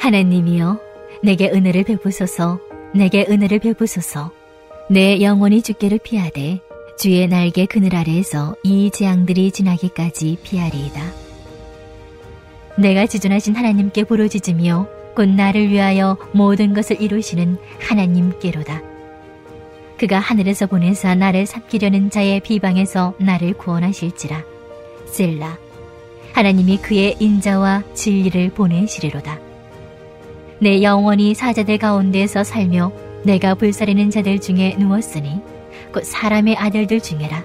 하나님이여, 내게 은혜를 베푸소서. 내게 은혜를 베푸소서. 내 영혼이 주께로 피하되 주의 날개 그늘 아래에서 이 재앙들이 지나기까지 피하리이다. 내가 지존하신 하나님께 부르짖으며 곧 나를 위하여 모든 것을 이루시는 하나님께로다. 그가 하늘에서 보내사 나를 삼키려는 자의 비방에서 나를 구원하실지라. 셀라. 하나님이 그의 인자와 진리를 보내시리로다. 내 영혼이 사자들 가운데에서 살며 내가 불사르는 자들 중에 누웠으니 곧 사람의 아들들 중에라.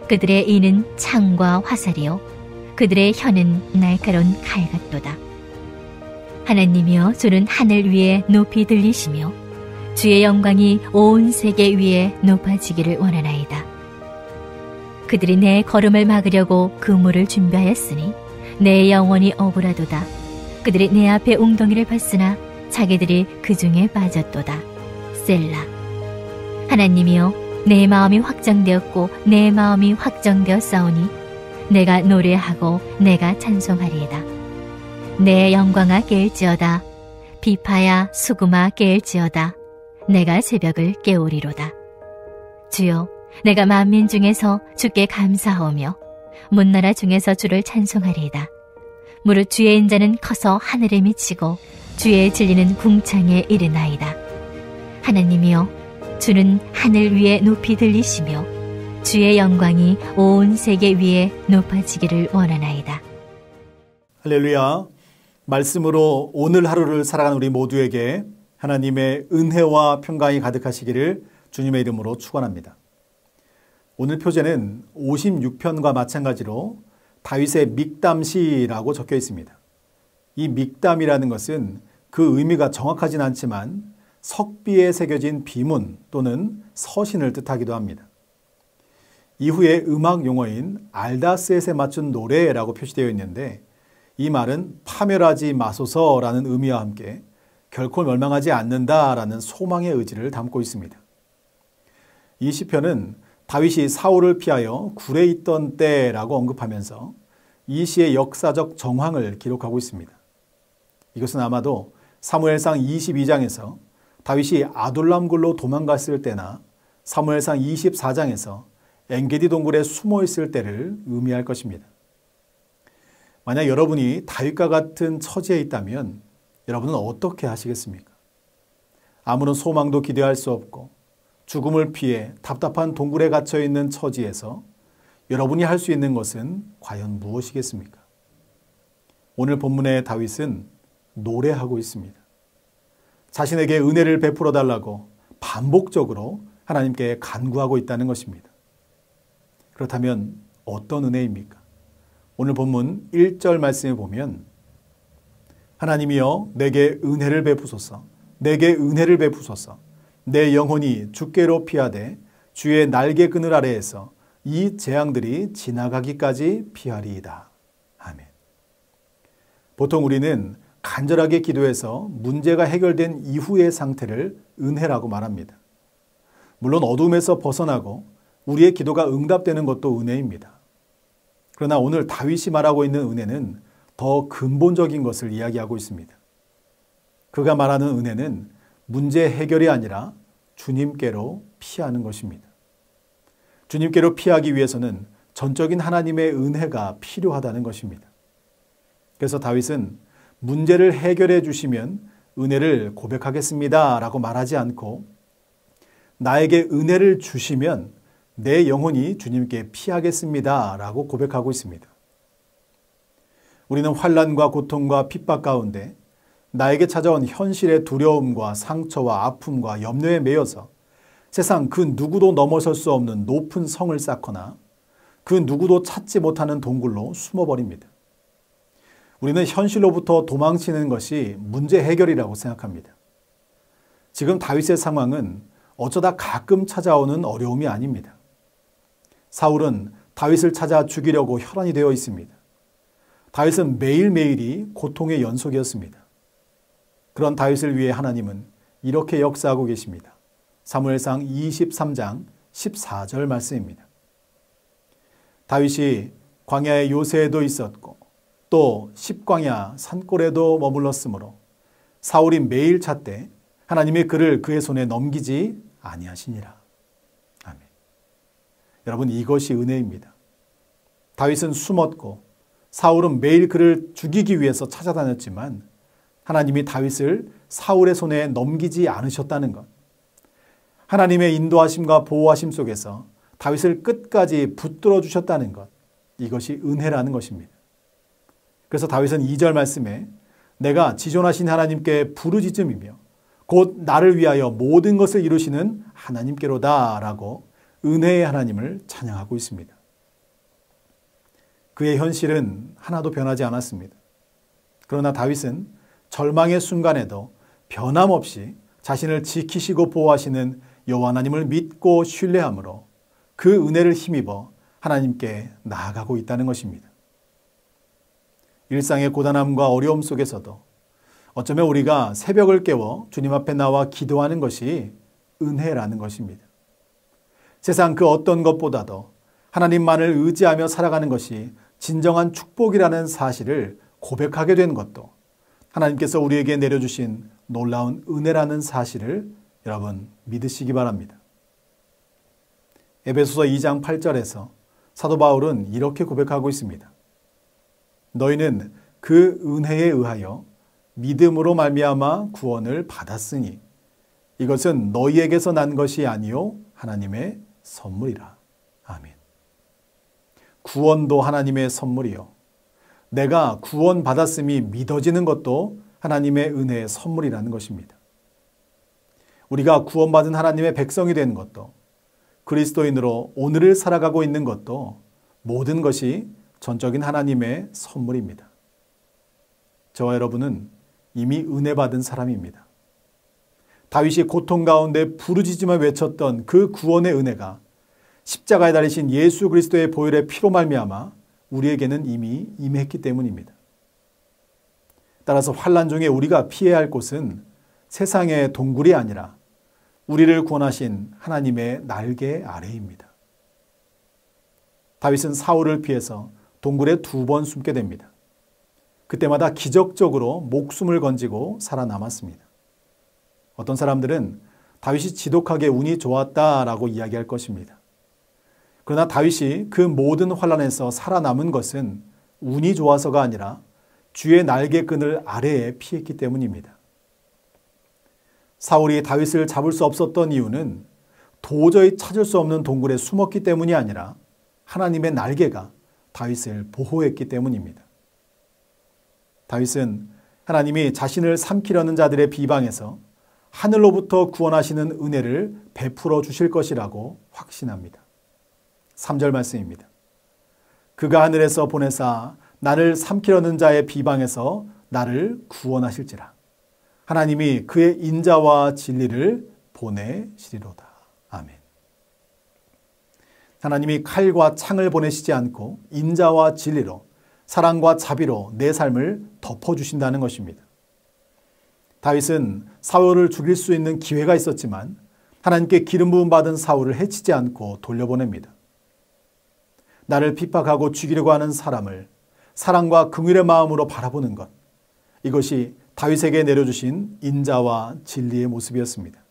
그들의 이는 창과 화살이요 그들의 혀는 날카로운 칼 같도다. 하나님이여, 주는 하늘 위에 높이 들리시며 주의 영광이 온 세계 위에 높아지기를 원하나이다. 그들이 내 걸음을 막으려고 그물을 준비하였으니 내 영혼이 억울하도다. 그들이 내 앞에 웅덩이를 팠으나 자기들이 그 중에 빠졌도다. 셀라. 하나님이여, 내 마음이 확정되었고 내 마음이 확정되었사오니 내가 노래하고 내가 찬송하리이다. 내 영광아 깨일지어다. 비파야 수금아 깨일지어다. 내가 새벽을 깨우리로다. 주여, 내가 만민 중에서 주께 감사하오며 문나라 중에서 주를 찬송하리이다. 무릇 주의 인자는 커서 하늘에 미치고 주의 진리는 궁창에 이르나이다. 하나님이여, 주는 하늘 위에 높이 들리시며 주의 영광이 온 세계 위에 높아지기를 원하나이다. 할렐루야. 말씀으로 오늘 하루를 살아가는 우리 모두에게 하나님의 은혜와 평강이 가득하시기를 주님의 이름으로 축원합니다. 오늘 표제는 56편과 마찬가지로 다윗의 믹담시라고 적혀 있습니다. 이 믹담이라는 것은 그 의미가 정확하진 않지만 석비에 새겨진 비문 또는 서신을 뜻하기도 합니다. 이후에 음악 용어인 알다스엣에 맞춘 노래라고 표시되어 있는데 이 말은 파멸하지 마소서라는 의미와 함께 결코 멸망하지 않는다라는 소망의 의지를 담고 있습니다. 이 시편은 다윗이 사울을 피하여 굴에 있던 때라고 언급하면서 이 시의 역사적 정황을 기록하고 있습니다. 이것은 아마도 사무엘상 22장에서 다윗이 아둘람굴로 도망갔을 때나 사무엘상 24장에서 엔게디 동굴에 숨어 있을 때를 의미할 것입니다. 만약 여러분이 다윗과 같은 처지에 있다면 여러분은 어떻게 하시겠습니까? 아무런 소망도 기대할 수 없고 죽음을 피해 답답한 동굴에 갇혀 있는 처지에서 여러분이 할 수 있는 것은 과연 무엇이겠습니까? 오늘 본문의 다윗은 노래하고 있습니다. 자신에게 은혜를 베풀어 달라고 반복적으로 하나님께 간구하고 있다는 것입니다. 그렇다면 어떤 은혜입니까? 오늘 본문 1절 말씀에 보면 하나님이여 내게 은혜를 베푸소서. 내게 은혜를 베푸소서. 내 영혼이 주께로 피하되 주의 날개 그늘 아래에서 이 재앙들이 지나가기까지 피하리이다. 아멘. 보통 우리는 간절하게 기도해서 문제가 해결된 이후의 상태를 은혜라고 말합니다. 물론 어둠에서 벗어나고 우리의 기도가 응답되는 것도 은혜입니다. 그러나 오늘 다윗이 말하고 있는 은혜는 더 근본적인 것을 이야기하고 있습니다. 그가 말하는 은혜는 문제 해결이 아니라 주님께로 피하는 것입니다. 주님께로 피하기 위해서는 전적인 하나님의 은혜가 필요하다는 것입니다. 그래서 다윗은 문제를 해결해 주시면 은혜를 고백하겠습니다 라고 말하지 않고 나에게 은혜를 주시면 내 영혼이 주님께 피하겠습니다 라고 고백하고 있습니다. 우리는 환난과 고통과 핍박 가운데 나에게 찾아온 현실의 두려움과 상처와 아픔과 염려에 매여서 세상 그 누구도 넘어설 수 없는 높은 성을 쌓거나 그 누구도 찾지 못하는 동굴로 숨어버립니다. 우리는 현실로부터 도망치는 것이 문제 해결이라고 생각합니다. 지금 다윗의 상황은 어쩌다 가끔 찾아오는 어려움이 아닙니다. 사울은 다윗을 찾아 죽이려고 혈안이 되어 있습니다. 다윗은 매일매일이 고통의 연속이었습니다. 그런 다윗을 위해 하나님은 이렇게 역사하고 계십니다. 사무엘상 23장 14절 말씀입니다. 다윗이 광야의 요새에도 있었고 또 십광야 산골에도 머물렀으므로 사울이 매일 찾되 하나님이 그를 그의 손에 넘기지 아니하시니라. 아멘. 여러분, 이것이 은혜입니다. 다윗은 숨었고 사울은 매일 그를 죽이기 위해서 찾아다녔지만 하나님이 다윗을 사울의 손에 넘기지 않으셨다는 것. 하나님의 인도하심과 보호하심 속에서 다윗을 끝까지 붙들어 주셨다는 것. 이것이 은혜라는 것입니다. 그래서 다윗은 2절 말씀에 내가 지존하신 하나님께 부르짖음이며 곧 나를 위하여 모든 것을 이루시는 하나님께로다 라고 은혜의 하나님을 찬양하고 있습니다. 그의 현실은 하나도 변하지 않았습니다. 그러나 다윗은 절망의 순간에도 변함없이 자신을 지키시고 보호하시는 여호와 하나님을 믿고 신뢰함으로 그 은혜를 힘입어 하나님께 나아가고 있다는 것입니다. 일상의 고단함과 어려움 속에서도 어쩌면 우리가 새벽을 깨워 주님 앞에 나와 기도하는 것이 은혜라는 것입니다. 세상 그 어떤 것보다도 하나님만을 의지하며 살아가는 것이 진정한 축복이라는 사실을 고백하게 된 것도 하나님께서 우리에게 내려주신 놀라운 은혜라는 사실을 여러분 믿으시기 바랍니다. 에베소서 2장 8절에서 사도 바울은 이렇게 고백하고 있습니다. 너희는 그 은혜에 의하여 믿음으로 말미암아 구원을 받았으니 이것은 너희에게서 난 것이 아니요 하나님의 선물이라. 아멘. 구원도 하나님의 선물이요. 내가 구원받았음이 믿어지는 것도 하나님의 은혜의 선물이라는 것입니다. 우리가 구원받은 하나님의 백성이 되는 것도 그리스도인으로 오늘을 살아가고 있는 것도 모든 것이 전적인 하나님의 선물입니다. 저와 여러분은 이미 은혜 받은 사람입니다. 다윗이 고통 가운데 부르짖으며 외쳤던 그 구원의 은혜가 십자가에 달리신 예수 그리스도의 보혈의 피로 말미암아 우리에게는 이미 임했기 때문입니다. 따라서 환난 중에 우리가 피해야 할 곳은 세상의 동굴이 아니라 우리를 구원하신 하나님의 날개 아래입니다. 다윗은 사울을 피해서 동굴에 2번 숨게 됩니다. 그때마다 기적적으로 목숨을 건지고 살아남았습니다. 어떤 사람들은 다윗이 지독하게 운이 좋았다라고 이야기할 것입니다. 그러나 다윗이 그 모든 환난에서 살아남은 것은 운이 좋아서가 아니라 주의 날개끈을 아래에 피했기 때문입니다. 사울이 다윗을 잡을 수 없었던 이유는 도저히 찾을 수 없는 동굴에 숨었기 때문이 아니라 하나님의 날개가 다윗을 보호했기 때문입니다. 다윗은 하나님이 자신을 삼키려는 자들의 비방에서 하늘로부터 구원하시는 은혜를 베풀어 주실 것이라고 확신합니다. 3절 말씀입니다. 그가 하늘에서 보내사 나를 삼키려는 자의 비방에서 나를 구원하실지라. 하나님이 그의 인자와 진리를 보내시리로다. 아멘. 하나님이 칼과 창을 보내시지 않고 인자와 진리로 사랑과 자비로 내 삶을 덮어주신다는 것입니다. 다윗은 사울을 죽일 수 있는 기회가 있었지만 하나님께 기름 부음 받은 사울을 해치지 않고 돌려보냅니다. 나를 핍박하고 죽이려고 하는 사람을 사랑과 긍휼의 마음으로 바라보는 것, 이것이 다윗에게 내려주신 인자와 진리의 모습이었습니다.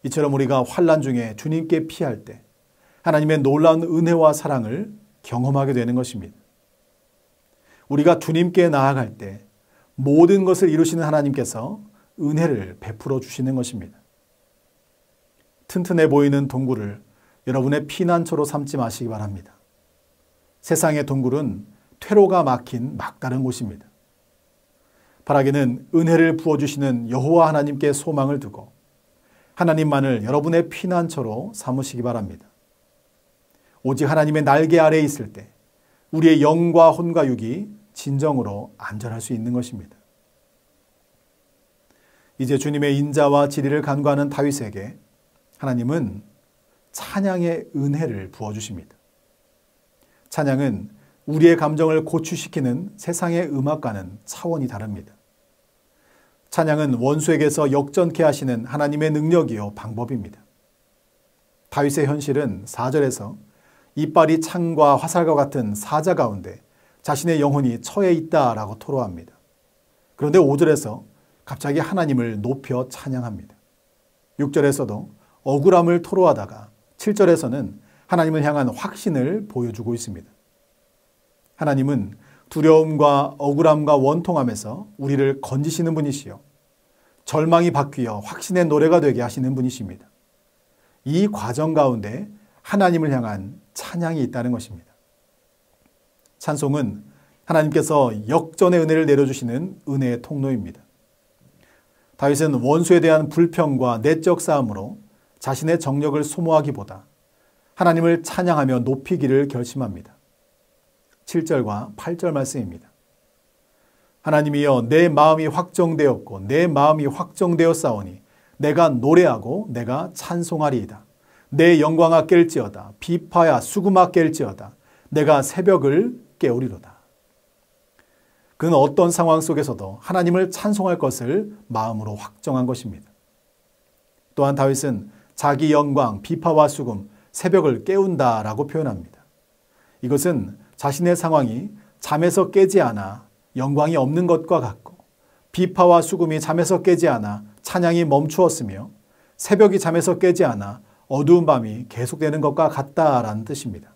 이처럼 우리가 환난 중에 주님께 피할 때 하나님의 놀라운 은혜와 사랑을 경험하게 되는 것입니다. 우리가 주님께 나아갈 때 모든 것을 이루시는 하나님께서 은혜를 베풀어 주시는 것입니다. 튼튼해 보이는 동굴을 여러분의 피난처로 삼지 마시기 바랍니다. 세상의 동굴은 퇴로가 막힌 막다른 곳입니다. 바라기는 은혜를 부어주시는 여호와 하나님께 소망을 두고 하나님만을 여러분의 피난처로 삼으시기 바랍니다. 오직 하나님의 날개 아래에 있을 때 우리의 영과 혼과 육이 진정으로 안전할 수 있는 것입니다. 이제 주님의 인자와 진리를 간구하는 다윗에게 하나님은 찬양의 은혜를 부어주십니다. 찬양은 우리의 감정을 고취시키는 세상의 음악과는 차원이 다릅니다. 찬양은 원수에게서 역전케 하시는 하나님의 능력이요 방법입니다. 다윗의 현실은 4절에서 이빨이 창과 화살과 같은 사자 가운데 자신의 영혼이 처해 있다라고 토로합니다. 그런데 5절에서 갑자기 하나님을 높여 찬양합니다. 6절에서도 억울함을 토로하다가 7절에서는 하나님을 향한 확신을 보여주고 있습니다. 하나님은 두려움과 억울함과 원통함에서 우리를 건지시는 분이시요, 절망이 바뀌어 확신의 노래가 되게 하시는 분이십니다. 이 과정 가운데 하나님을 향한 찬양이 있다는 것입니다. 찬송은 하나님께서 역전의 은혜를 내려주시는 은혜의 통로입니다. 다윗은 원수에 대한 불평과 내적 싸움으로 자신의 정력을 소모하기보다 하나님을 찬양하며 높이기를 결심합니다. 7절과 8절 말씀입니다. 하나님이여, 내 마음이 확정되었고 내 마음이 확정되었사오니 내가 노래하고 내가 찬송하리이다. 내 영광아 깰지어다. 비파야 수금아 깰지어다. 내가 새벽을 깨우리로다. 그는 어떤 상황 속에서도 하나님을 찬송할 것을 마음으로 확정한 것입니다. 또한 다윗은 자기 영광, 비파와 수금, 새벽을 깨운다라고 표현합니다. 이것은 자신의 상황이 잠에서 깨지 않아 영광이 없는 것과 같고, 비파와 수금이 잠에서 깨지 않아 찬양이 멈추었으며, 새벽이 잠에서 깨지 않아 어두운 밤이 계속되는 것과 같다라는 뜻입니다.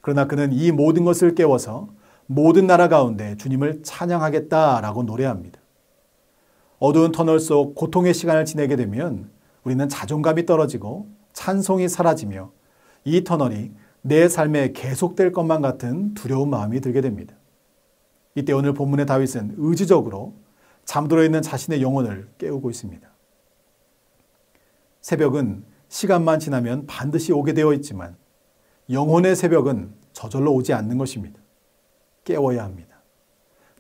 그러나 그는 이 모든 것을 깨워서 모든 나라 가운데 주님을 찬양하겠다라고 노래합니다. 어두운 터널 속 고통의 시간을 지내게 되면 우리는 자존감이 떨어지고 찬송이 사라지며 이 터널이 내 삶에 계속될 것만 같은 두려운 마음이 들게 됩니다. 이때 오늘 본문의 다윗은 의지적으로 잠들어 있는 자신의 영혼을 깨우고 있습니다. 새벽은 시간만 지나면 반드시 오게 되어 있지만 영혼의 새벽은 저절로 오지 않는 것입니다. 깨워야 합니다.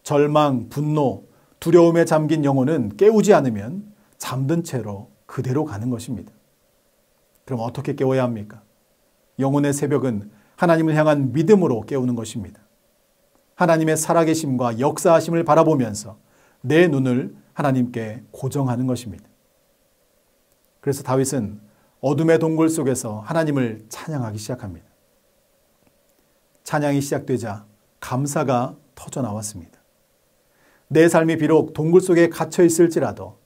절망, 분노, 두려움에 잠긴 영혼은 깨우지 않으면 잠든 채로 그대로 가는 것입니다. 그럼 어떻게 깨워야 합니까? 영혼의 새벽은 하나님을 향한 믿음으로 깨우는 것입니다. 하나님의 살아계심과 역사하심을 바라보면서 내 눈을 하나님께 고정하는 것입니다. 그래서 다윗은 어둠의 동굴 속에서 하나님을 찬양하기 시작합니다. 찬양이 시작되자 감사가 터져나왔습니다. 내 삶이 비록 동굴 속에 갇혀 있을지라도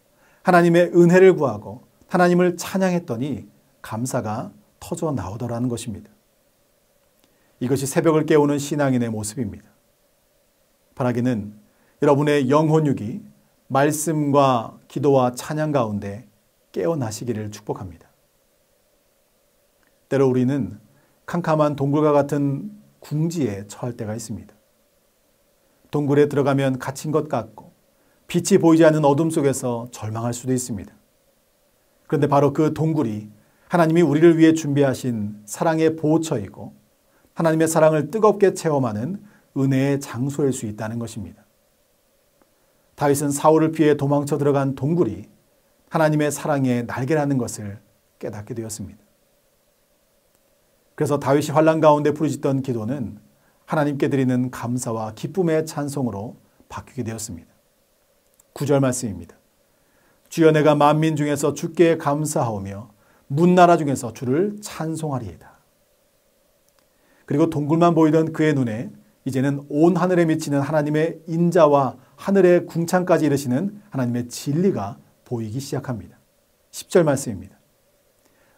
하나님의 은혜를 구하고 하나님을 찬양했더니 감사가 터져 나오더라는 것입니다. 이것이 새벽을 깨우는 신앙인의 모습입니다. 바라기는 여러분의 영혼육이 말씀과 기도와 찬양 가운데 깨어나시기를 축복합니다. 때로 우리는 캄캄한 동굴과 같은 궁지에 처할 때가 있습니다. 동굴에 들어가면 갇힌 것 같고 빛이 보이지 않는 어둠 속에서 절망할 수도 있습니다. 그런데 바로 그 동굴이 하나님이 우리를 위해 준비하신 사랑의 보호처이고 하나님의 사랑을 뜨겁게 체험하는 은혜의 장소일 수 있다는 것입니다. 다윗은 사울을 피해 도망쳐 들어간 동굴이 하나님의 사랑의 날개라는 것을 깨닫게 되었습니다. 그래서 다윗이 환난 가운데 부르짖던 기도는 하나님께 드리는 감사와 기쁨의 찬송으로 바뀌게 되었습니다. 9절 말씀입니다. 주여, 내가 만민 중에서 주께 감사하오며 문나라 중에서 주를 찬송하리이다. 그리고 동굴만 보이던 그의 눈에 이제는 온 하늘에 미치는 하나님의 인자와 하늘의 궁창까지 이르시는 하나님의 진리가 보이기 시작합니다. 10절 말씀입니다.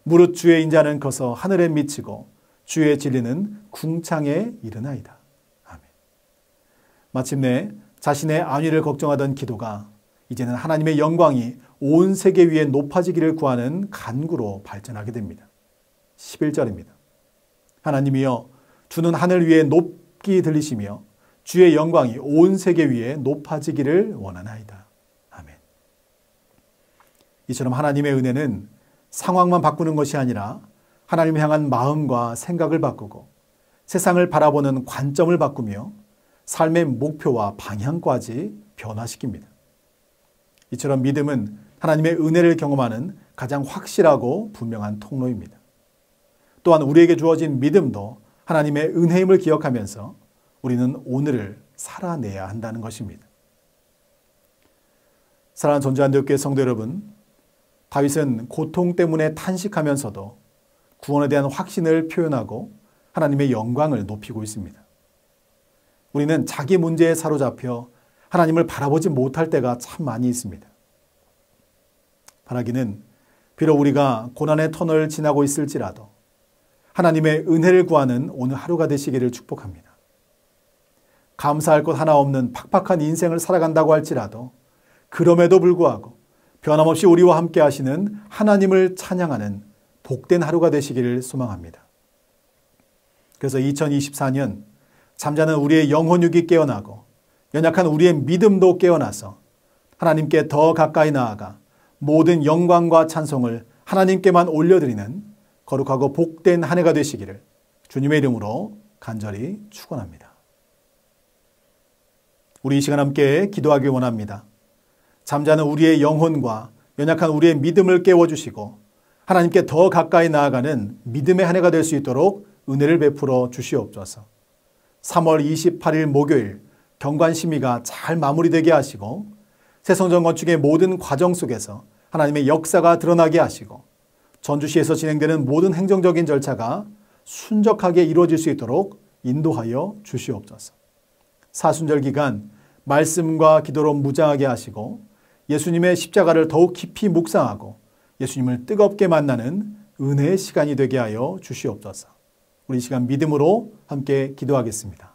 무릇 주의 인자는 커서 하늘에 미치고 주의 진리는 궁창에 이르나이다. 아멘. 마침내 자신의 안위를 걱정하던 기도가 이제는 하나님의 영광이 온 세계 위에 높아지기를 구하는 간구로 발전하게 됩니다. 11절입니다. 하나님이여, 주는 하늘 위에 높이 들리시며 주의 영광이 온 세계 위에 높아지기를 원하나이다. 아멘. 이처럼 하나님의 은혜는 상황만 바꾸는 것이 아니라 하나님을 향한 마음과 생각을 바꾸고 세상을 바라보는 관점을 바꾸며 삶의 목표와 방향까지 변화시킵니다. 이처럼 믿음은 하나님의 은혜를 경험하는 가장 확실하고 분명한 통로입니다. 또한 우리에게 주어진 믿음도 하나님의 은혜임을 기억하면서 우리는 오늘을 살아내야 한다는 것입니다. 사랑하는 전주한대교회 성도 여러분, 다윗은 고통 때문에 탄식하면서도 구원에 대한 확신을 표현하고 하나님의 영광을 높이고 있습니다. 우리는 자기 문제에 사로잡혀 하나님을 바라보지 못할 때가 참 많이 있습니다. 바라기는 비록 우리가 고난의 터널을 지나고 있을지라도 하나님의 은혜를 구하는 오늘 하루가 되시기를 축복합니다. 감사할 것 하나 없는 팍팍한 인생을 살아간다고 할지라도 그럼에도 불구하고 변함없이 우리와 함께 하시는 하나님을 찬양하는 복된 하루가 되시기를 소망합니다. 그래서 2024년 잠자는 우리의 영혼육이 깨어나고 연약한 우리의 믿음도 깨어나서 하나님께 더 가까이 나아가 모든 영광과 찬송을 하나님께만 올려드리는 거룩하고 복된 한 해가 되시기를 주님의 이름으로 간절히 축원합니다. 우리 이 시간 함께 기도하기 원합니다. 잠자는 우리의 영혼과 연약한 우리의 믿음을 깨워주시고 하나님께 더 가까이 나아가는 믿음의 한 해가 될 수 있도록 은혜를 베풀어 주시옵소서. 3월 28일 목요일 경관심의가 잘 마무리되게 하시고 새성전 건축의 모든 과정 속에서 하나님의 역사가 드러나게 하시고 전주시에서 진행되는 모든 행정적인 절차가 순적하게 이루어질 수 있도록 인도하여 주시옵소서. 사순절 기간 말씀과 기도로 무장하게 하시고 예수님의 십자가를 더욱 깊이 묵상하고 예수님을 뜨겁게 만나는 은혜의 시간이 되게 하여 주시옵소서. 우리 이 시간 믿음으로 함께 기도하겠습니다.